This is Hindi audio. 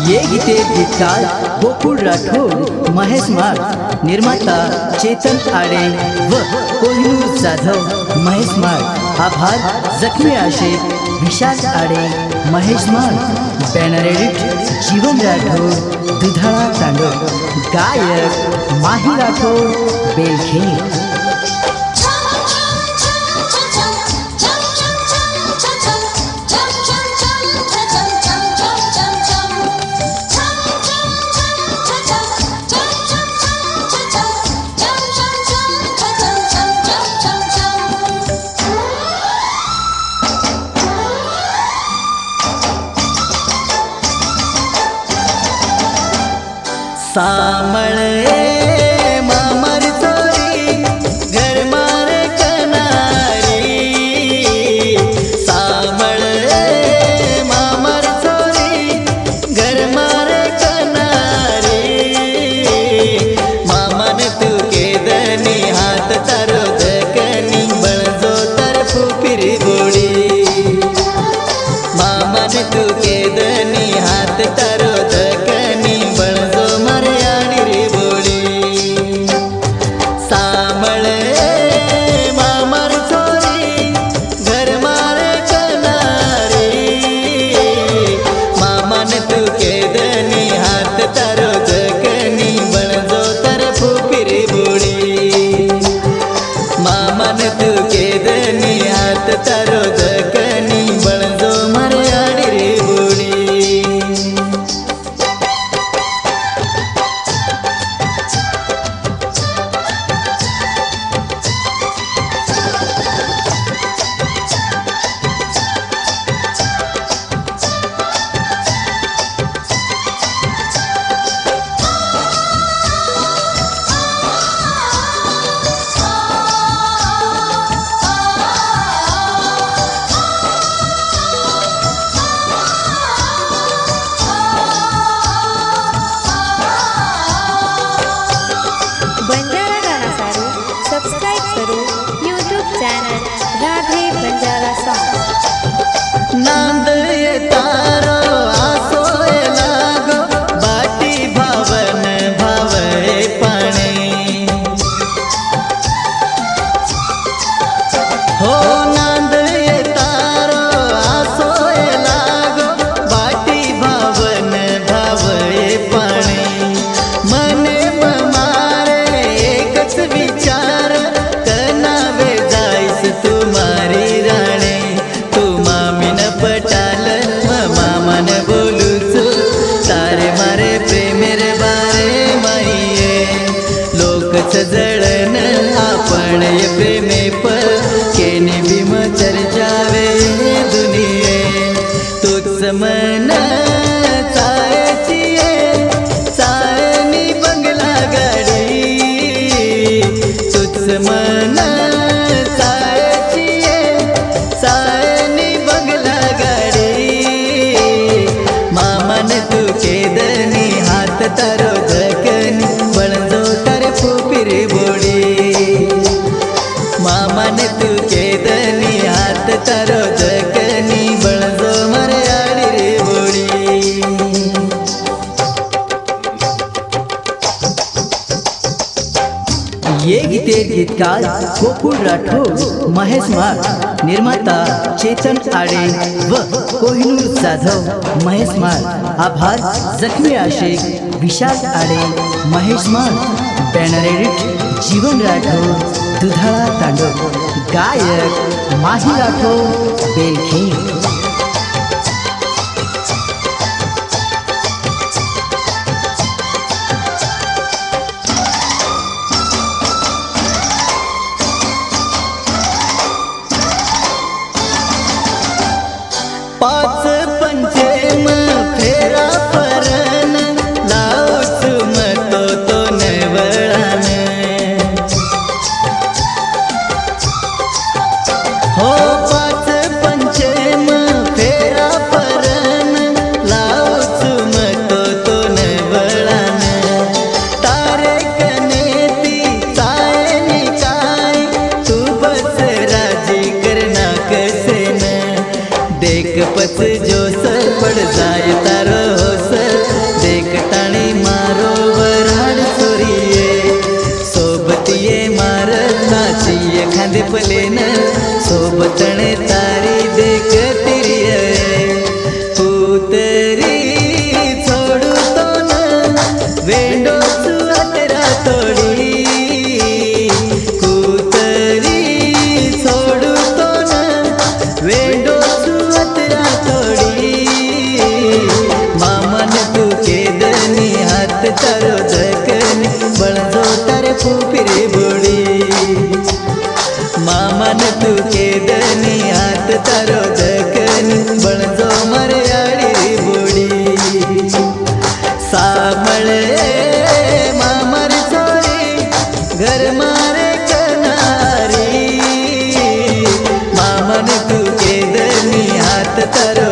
ये गीते गीतकार गोकुळ राठोड, महेश माळ, निर्माता चेतन आडे व कोहिनूर जाधव, महेश माळ। आभार जखमी आशिक विशाल आडे, महेश माळ। बॅनर एडिट जीवन राठोड, दुधाळा तांडव। गायक माही राठोड, बेलखेड। सामळे मामर चोरी घर मारे कनारी, सामळे मामर चोरी घर मारे कनारी। मामन तू के दनी हाथ तारो दकनी बळजो तरफु फिरी बोड़ी। मामन तू के दनी हाथ तारो दकनी बळजो तारो दकनी बळजो मर्याडी रे बोड़ी। बंजारा गाना सारू सब्सक्राइब करो YouTube channel Radhe Banjara song. नांद ये तारो आसो लागो बाटी भावन भावे पाणी। हो नांद ये तारो आसो लागो बाटी भावन भावे पाणी। मने विचार कनावे जाईस तुम्हारी राणे, तू मामीन पटाल मामान बोलूच तारे मारे प्रेमेर बारे माईये। लोक जळन आपण ये प्रेमे पर केने भीम चर्चावे दुनिये। तूच मन मन सायची सायनी बंगला गाडी। मामन तू के दनी हाथ तारो दकनी बळजो तरफु फिरी बोड़ी। मामन तू के दनी हाथ तारो दकनी बळजो मर्याडी रे बोड़ी। ये गीते गीतकार गोकुळ राठोड, महेश माळ, निर्माता चेतन आडे व कोहिनूर जाधव, महेश माळ। आभार जखमी आशिक विशाल आडे, महेश माळ। बॅनर एडिट जीवन राठोड, दुधाळा तांडव। गायक माही राठोड, बेलखेड। पाच पंचेम फेरा परण लावूच मतो तो नेवळान। हो पाच पंचेम तारो जखनी बणजो तारे फूफरी बोड़ी मामन तू के दनी हाथ तारो जखनी बणजो मरयाड़ी बोड़ी सामळे मामर छोरी घर मारे कनारी मामन तू के दनी हाथ तारो